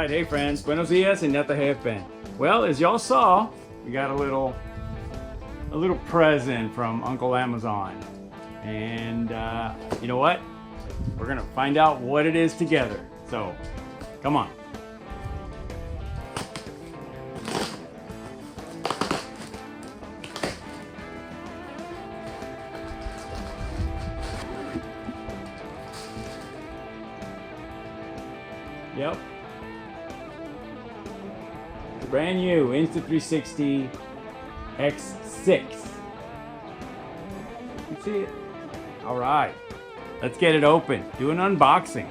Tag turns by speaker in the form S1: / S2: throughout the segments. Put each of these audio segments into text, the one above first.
S1: Alright, hey friends, buenos dias and natahepen. Well, as y'all saw, we got a little present from Uncle Amazon. And you know what? We're gonna find out what it is together. So, come on. Yep. Brand new Insta360 X6. You can see it? Alright. Let's get it open. Do an unboxing.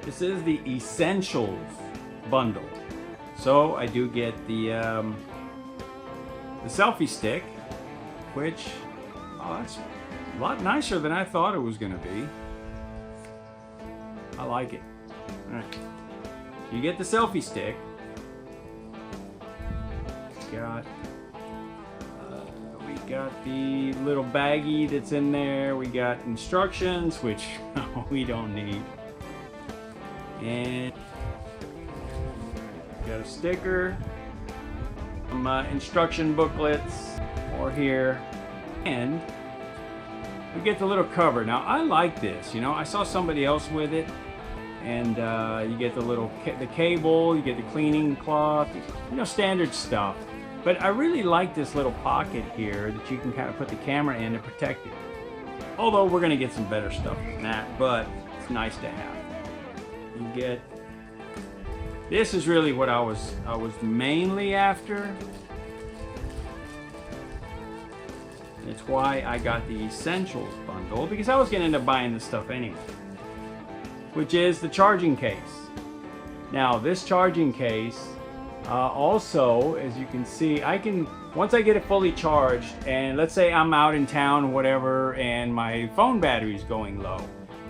S1: This is the Essentials bundle. So I do get the selfie stick, which that's a lot nicer than I thought it was gonna be. I like it. All right. You get the selfie stick. We got the little baggie that's in there. We got instructions, which we don't need. And got a sticker, some instruction booklets, more here, and we get the little cover. Now I like this, you know, I saw somebody else with it, and you get the cable, you get the cleaning cloth, you know, standard stuff. But I really like this little pocket here that you can kind of put the camera in to protect it. Although we're gonna get some better stuff than that, but it's nice to have. You get, this is really what I was mainly after. It's why I got the Essentials bundle, because I was gonna end up buying this stuff anyway, which is the charging case. Now this charging case also, as you can see, once I get it fully charged, and let's say I'm out in town or whatever and my phone battery is going low,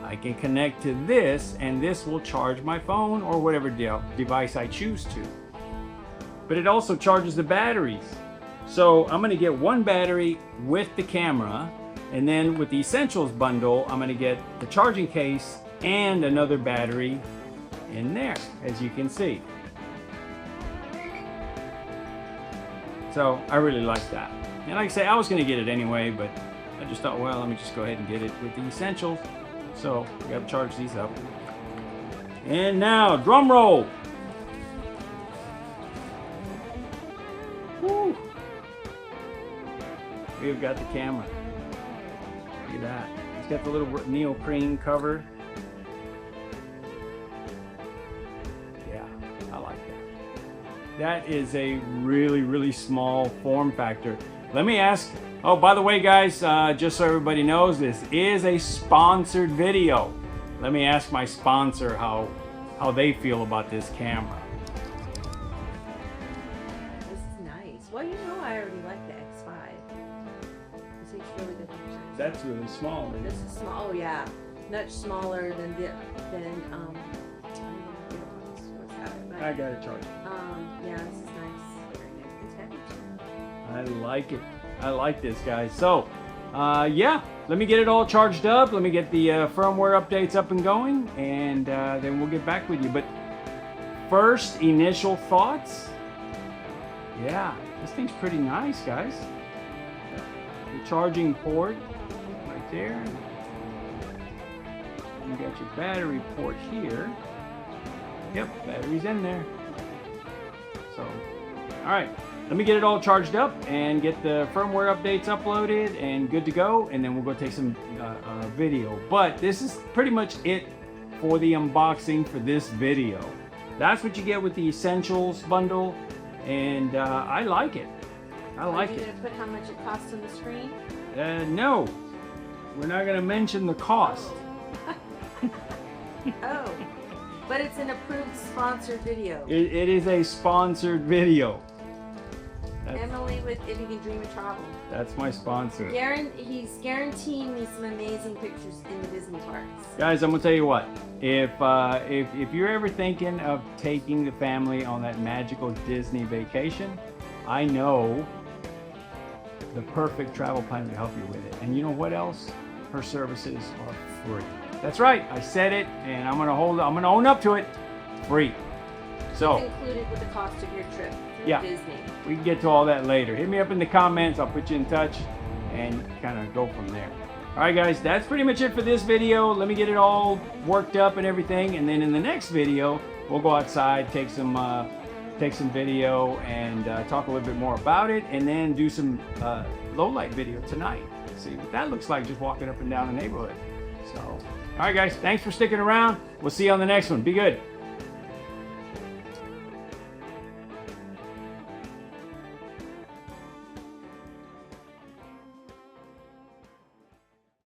S1: I can connect to this, and this will charge my phone or whatever device I choose to. But it also charges the batteries. So I'm gonna get one battery with the camera, and then with the Essentials bundle, I'm gonna get the charging case and another battery in there, as you can see. So I really like that. And like I say, I was gonna get it anyway, but I just thought, well, let me just go ahead and get it with the Essentials. So we got to charge these up. And now, drum roll. Woo. We've got the camera. Look at that. It's got the little neoprene cover. Yeah, I like that. That is a really, really small form factor. Let me ask, oh, by the way, guys, just so everybody knows, this is a sponsored video. Let me ask my sponsor how they feel about this camera.
S2: This is nice. Well, you know, I already like the X5. This takes really good pictures.
S1: That's really small.
S2: This is small. Oh yeah, much smaller than
S1: I got it charged.
S2: Yeah, this is nice. Very nice. It's heavy too.
S1: I like it. I like this, guys. So, yeah, let me get it all charged up. Let me get the firmware updates up and going, and then we'll get back with you. But first, initial thoughts. Yeah, this thing's pretty nice, guys. The charging port right there. You got your battery port here. Yep, battery's in there. So, all right. Let me get it all charged up and get the firmware updates uploaded and good to go, and then we'll go take some video. But this is pretty much it for the unboxing for this video. That's what you get with the Essentials bundle, and I like it. I like it.
S2: Are you going to put how much it costs on the screen?
S1: No, we're not going to mention the cost.
S2: Oh, but it's an approved sponsored video.
S1: It is a sponsored video.
S2: Emily with If You Can Dream of Travel.
S1: That's my sponsor.
S2: He's guaranteeing me some amazing pictures in the Disney parks.
S1: Guys, I'm gonna tell you what. If you're ever thinking of taking the family on that magical Disney vacation, I know the perfect travel plan to help you with it. And you know what else? Her services are free. That's right. I said it, and I'm gonna own up to it. Free. So
S2: it's included with the cost of your trip through
S1: yeah,
S2: Disney.
S1: We can get to all that later. Hit me up in the comments. I'll put you in touch and kind of go from there. All right, guys, that's pretty much it for this video. Let me get it all worked up and everything, and then in the next video, we'll go outside, take some video, and talk a little bit more about it, and then do some low light video tonight. See what that looks like, just walking up and down the neighborhood. So, all right, guys, thanks for sticking around. We'll see you on the next one. Be good.